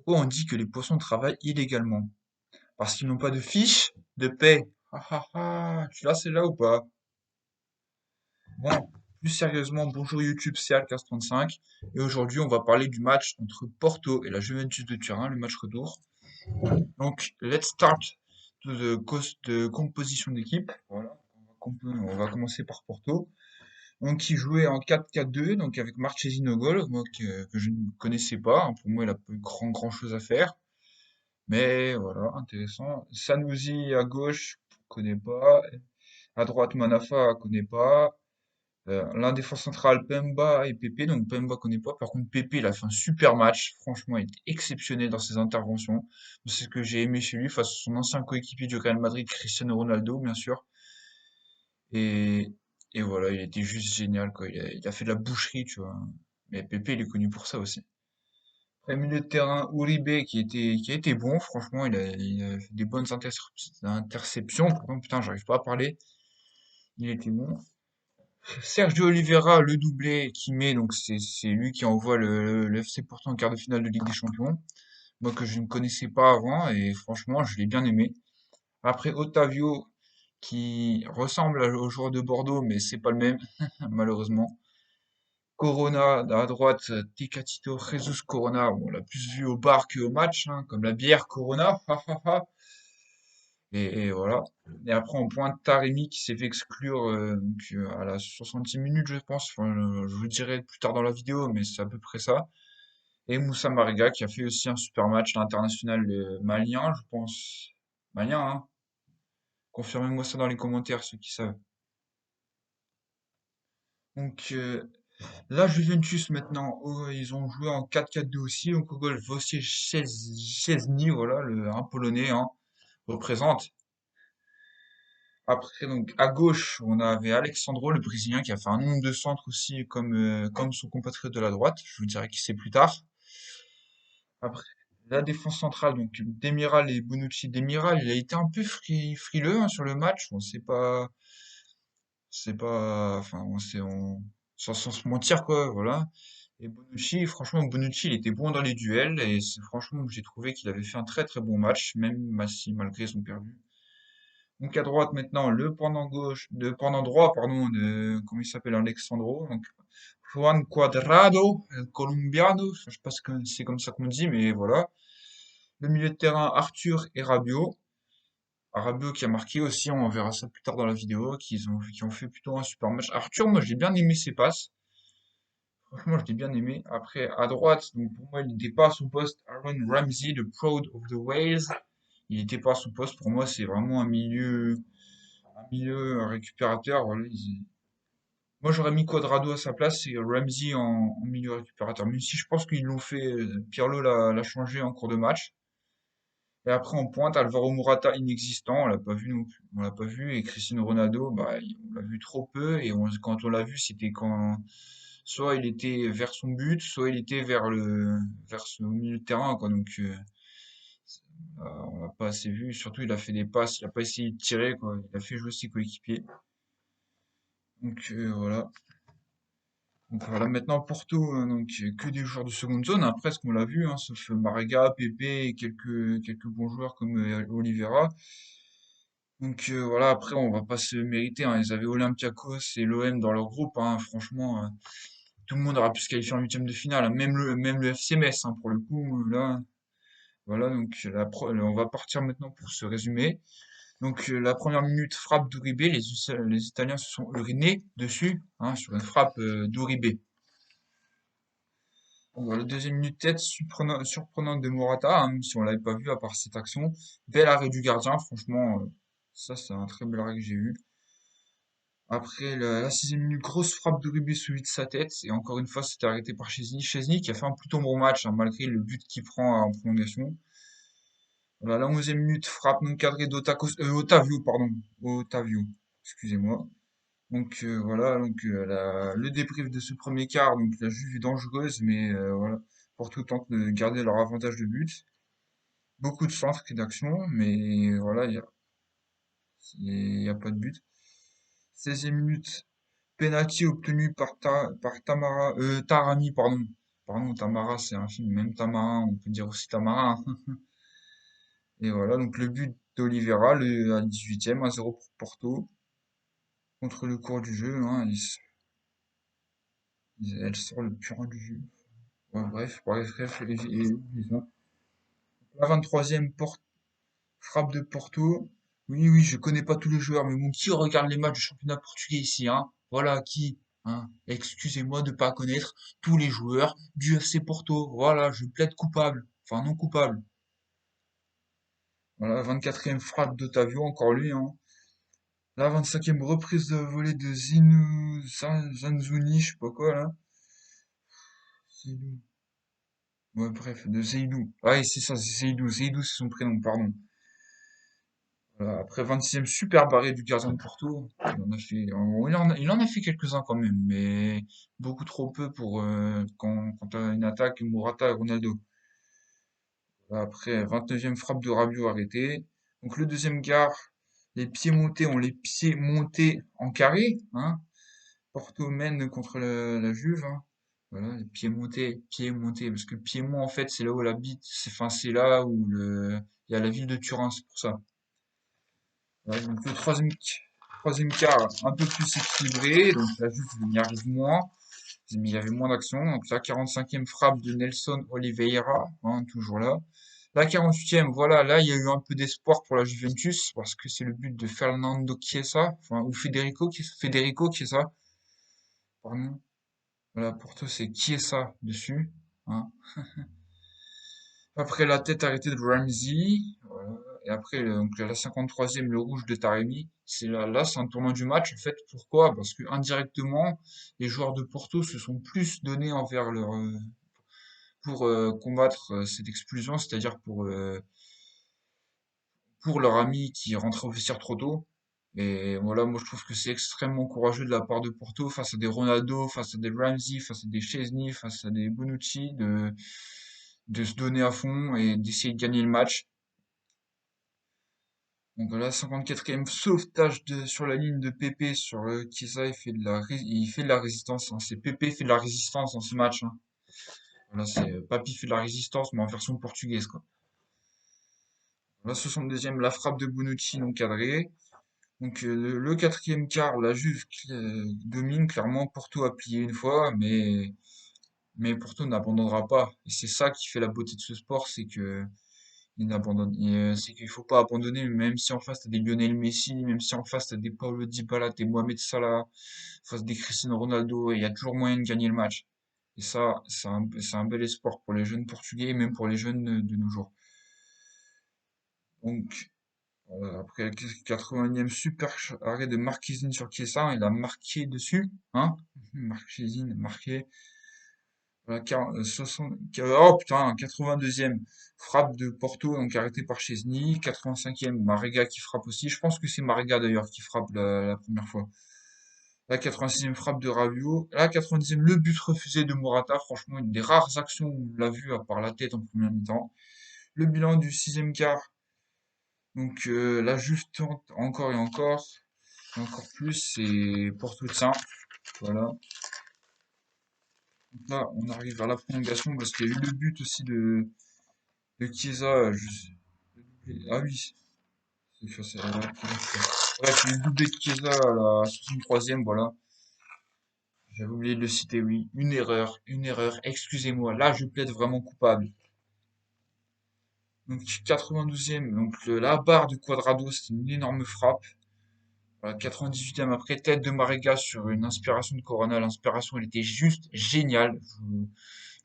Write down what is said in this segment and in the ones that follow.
Pourquoi on dit que les poissons travaillent illégalement? Parce qu'ils n'ont pas de fiche de paie. Ah ah ah, tu l'as celle-là ou pas? Bon, plus sérieusement, bonjour YouTube, c'est Alcas35 et aujourd'hui on va parler du match entre Porto et la Juventus de Turin, le match retour. Donc, let's start to the cost de composition d'équipe. Voilà, on va commencer par Porto. Donc, qui jouait en 4-4-2, donc avec Marchesino au goal, moi que je ne connaissais pas, hein. Pour moi, il a pas eu grand chose à faire. Mais voilà, intéressant. Sanoussi à gauche, connais pas. À droite, Manafa, connais pas. L'un défense central, Pemba et Pepe. Donc Pemba connaît pas. Par contre, Pepe, il a fait un super match. Franchement, il était exceptionnel dans ses interventions. C'est ce que j'ai aimé chez lui face à son ancien coéquipier du Real Madrid, Cristiano Ronaldo, bien sûr. Et, et voilà, il était juste génial, quoi. Il a fait de la boucherie, tu vois. Mais Pepe, il est connu pour ça aussi. Après, milieu de terrain, Uribe qui a été bon, franchement, il a fait des bonnes interceptions. Pourtant, putain, j'arrive pas à parler. Il était bon. Sergio Oliveira, le doublé qui met, donc c'est lui qui envoie le FC Porto en quart de finale de Ligue des Champions. Moi que je ne connaissais pas avant et franchement, je l'ai bien aimé. Après, Otavio qui ressemble au joueur de Bordeaux, mais c'est pas le même, malheureusement. Corona à droite, Tecatito Jesus Corona, bon, on l'a plus vu au bar qu'au match, hein, comme la bière Corona. Et voilà. Et après, on pointe Taremi qui s'est fait exclure à la 60e minute, je pense. Enfin, je vous le dirai plus tard dans la vidéo, mais c'est à peu près ça. Et Moussa Mariga qui a fait aussi un super match, l'international malien, je pense. Malien, hein. Confirmez-moi ça dans les commentaires, ceux qui savent. Donc, la Juventus maintenant, ils ont joué en 4-4-2 aussi. Donc, au goal, Wojciech Szczesny, voilà, un Polonais, hein, représente. Après, donc, à gauche, on avait Alexandro, le Brésilien, qui a fait un nombre de centres aussi, comme son compatriote de la droite. Je vous dirai qui c'est plus tard. Après, la défense centrale, donc, Demiral et Bonucci. Demiral, il a été un peu frileux, hein, sur le match. On sait pas, enfin, sans se mentir, quoi, voilà. Et Bonucci, franchement, Bonucci, il était bon dans les duels, et franchement, j'ai trouvé qu'il avait fait un très bon match, même si malgré son perdu. Donc à droite maintenant, le pendant droit, pardon, comment il s'appelle, Alexandro. Donc Juan Cuadrado, Colombiano, je sais pas ce que c'est comme ça qu'on dit, mais voilà. Le milieu de terrain, Arthur et Rabiot. Rabiot qui a marqué aussi, on verra ça plus tard dans la vidéo, qui ont fait plutôt un super match. Arthur, moi j'ai bien aimé ses passes. Franchement, je l'ai bien aimé. Après, à droite, donc pour moi, il n'était pas à son poste. Aaron Ramsey, the Proud of the Wales. Il n'était pas à son poste. Pour moi, c'est vraiment un milieu récupérateur. Voilà, moi, j'aurais mis Quadrado à sa place et Ramsey en milieu récupérateur. Même si je pense qu'ils l'ont fait, Pirlo l'a changé en cours de match. Et après, en pointe, Alvaro Morata inexistant, on l'a pas vu non plus. On l'a pas vu. Et Cristiano Ronaldo, bah, on l'a vu trop peu. Et quand on l'a vu, c'était quand soit il était vers son but, soit il était vers ce milieu de terrain, quoi. Donc, on l'a pas assez vu. Surtout, il a fait des passes, il a pas essayé de tirer, quoi. Il a fait jouer ses coéquipiers. Donc, voilà. Donc voilà, maintenant Porto, donc que des joueurs de seconde zone, hein, presque on l'a vu, hein, sauf Marega, Pepe et quelques bons joueurs comme Oliveira. Donc voilà, après on va pas se mériter, hein, ils avaient Olympiakos et l'OM dans leur groupe, hein, franchement, tout le monde aurait pu se qualifier en huitième de finale, hein, même le FC Metz, hein, pour le coup, là, voilà, donc on va partir maintenant pour ce résumé. Donc la première minute, frappe d'Uribe, les Italiens se sont urinés dessus, hein, sur une frappe d'Uribe. Bon, voilà, deuxième minute tête surprenante de Morata, hein, même si on l'avait pas vu à part cette action. Bel arrêt du gardien, franchement, ça c'est un très bel arrêt que j'ai eu. Après la sixième minute, grosse frappe de Rubé sous de sa tête, et encore une fois c'était arrêté par Chesney. Chesney qui a fait un plutôt bon match, hein, malgré le but qu'il prend en prolongation. Voilà, la onzième minute, frappe non cadrée Otavio, pardon, Otavio, excusez-moi. Donc voilà, donc le débrief de ce premier quart, donc la Juve est dangereuse, mais voilà, Porto tente de garder leur avantage de but. Beaucoup de centres et d'actions, mais voilà, il y a pas de but. 16e minute, penalty obtenu par Tarami, pardon, Pardon, Tamara, c'est un film, même Tamarin, on peut dire aussi Tamarin. Et voilà, donc le but d'Oliveira, à 18e, 1-0 pour Porto, contre le cours du jeu, hein, elle sort le purin du jeu. Ouais, bref, la 23e frappe de Porto. Oui, oui, je connais pas tous les joueurs, mais bon, qui regarde les matchs du championnat portugais ici, hein? Voilà, qui? Hein? Excusez-moi de pas connaître tous les joueurs du FC Porto. Voilà, je plaide coupable. Enfin, non coupable. Voilà, 24e frappe d'Otavio, encore lui, hein. La 25e reprise de volée de Zanzuni, je sais pas quoi, là. Zeidou. Ouais, bref, de Zeidou. Ah, c'est ça, c'est Zeidou. Zeidou, c'est son prénom, pardon. Voilà, après 26e super barré du gardien de Porto. Il en a fait quelques-uns quand même, mais beaucoup trop peu pour quand t'as une attaque Morata et Ronaldo. Voilà, après 29e frappe de Rabiot arrêté. Donc le deuxième quart, les pieds montés ont les pieds montés en carré, hein. Porto mène contre la Juve, hein. Voilà, les pieds montés, parce que Piémont en fait c'est là où elle habite, enfin c'est là où il y a la ville de Turin, c'est pour ça. Ouais, donc le troisième quart, un peu plus équilibré, donc la Juve y arrive moins, mais il y avait moins d'action. Donc la 45e frappe de Nelson Oliveira, hein, toujours là. La 48e, voilà, là il y a eu un peu d'espoir pour la Juventus, parce que c'est le but de Fernando Chiesa, enfin, ou Federico Chiesa, pardon. Voilà, Porto c'est Chiesa dessus, hein. Après la tête arrêtée de Ramsey, voilà. Et après donc, la 53e, le rouge de Taremi. Là, c'est un tournant du match en fait. Pourquoi? Parce que indirectement, les joueurs de Porto se sont plus donnés envers pour combattre cette expulsion, c'est-à-dire pour leur ami qui est rentré au vestiaire trop tôt. Et voilà, moi je trouve que c'est extrêmement courageux de la part de Porto face à des Ronaldo, face à des Ramsey, face à des Chesney, face à des Bonucci, de se donner à fond et d'essayer de gagner le match. Donc voilà, 54e sauvetage sur la ligne de Pépé sur Chiesa, il fait de la résistance, hein. C'est Pépé fait de la résistance dans ce match, hein. Voilà, c'est Papi fait de la résistance, mais en version portugaise, quoi. La 62e, la frappe de Bonucci non cadrée. Donc le quatrième quart, la Juve domine clairement. Porto a plié une fois, mais Porto n'abandonnera pas. Et c'est ça qui fait la beauté de ce sport, c'est que c'est qu'il faut pas abandonner, même si en face t'as des Lionel Messi, même si en face t'as des Paulo Dybala, des Mohamed Salah, face des Cristiano Ronaldo, et il y a toujours moyen de gagner le match. Et ça, c'est un bel espoir pour les jeunes Portugais et même pour les jeunes de nos jours. Donc, après le 80e super arrêt de Marquezine sur Chiesa, il a marqué dessus, hein? Marquezine, marqué. Voilà, 60, oh putain, 82e frappe de Porto, donc arrêté par Chesney. 85e, Marega qui frappe aussi. Je pense que c'est Marega d'ailleurs qui frappe la première fois. La 86e frappe de Rabiot. La 90e, le but refusé de Morata. Franchement, une des rares actions où on l'a vu à part la tête en première mi-temps. Le bilan du sixième quart. Donc là, juste encore et encore plus, c'est Porto de Saint. Voilà. Donc là, on arrive à la prolongation parce qu'il y a eu le but aussi de Chiesa. Ah oui, bref, le doublé de Chiesa à la 63e, voilà. J'avais oublié de le citer, oui. Une erreur, excusez-moi. Là, je plaide vraiment coupable. Donc 92e, donc la barre de Cuadrado, c'est une énorme frappe. Voilà, 98e après, tête de Marega sur une inspiration de Corona. L'inspiration, elle était juste géniale.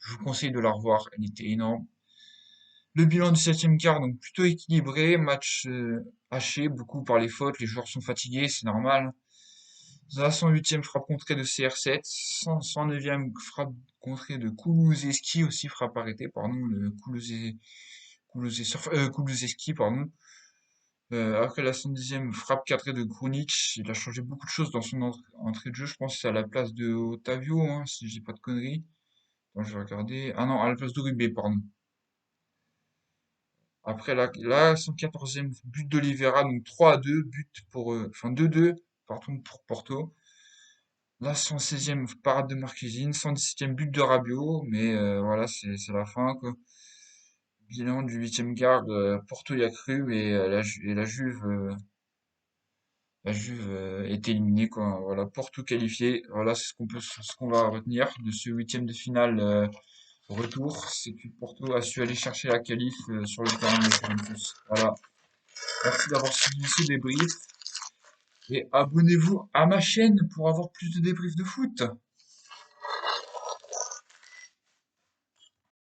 Je vous conseille de la revoir, elle était énorme. Le bilan du septième quart, donc plutôt équilibré, match haché, beaucoup par les fautes, les joueurs sont fatigués, c'est normal. La 108e frappe contrée de CR7, 109e frappe contrée de Kulusevski aussi, frappe arrêtée, pardon, Kulusevski, pardon. Après la 110e frappe cadrée de Krunic, il a changé beaucoup de choses dans son entrée de jeu, je pense que c'est à la place de Otavio, hein, si j'ai pas de conneries. Attends, je vais regarder. Ah non, à la place de Rubé, pardon. Après la 114e but d'Oliveira, donc 3-2, but pour, enfin 2-2, pardon, pour Porto. La 116e parade de Marquezine, 117e but de Rabiot, mais voilà, c'est la fin, quoi. Bilan du 8e quart, Porto y a cru et la Juve est éliminée, quoi. Voilà, Porto qualifié. Voilà, ce qu'on va retenir de ce huitième de finale retour, c'est que Porto a su aller chercher la qualif sur le terrain de Juventus. Voilà. Merci d'avoir suivi ce débrief et abonnez-vous à ma chaîne pour avoir plus de débriefs de foot.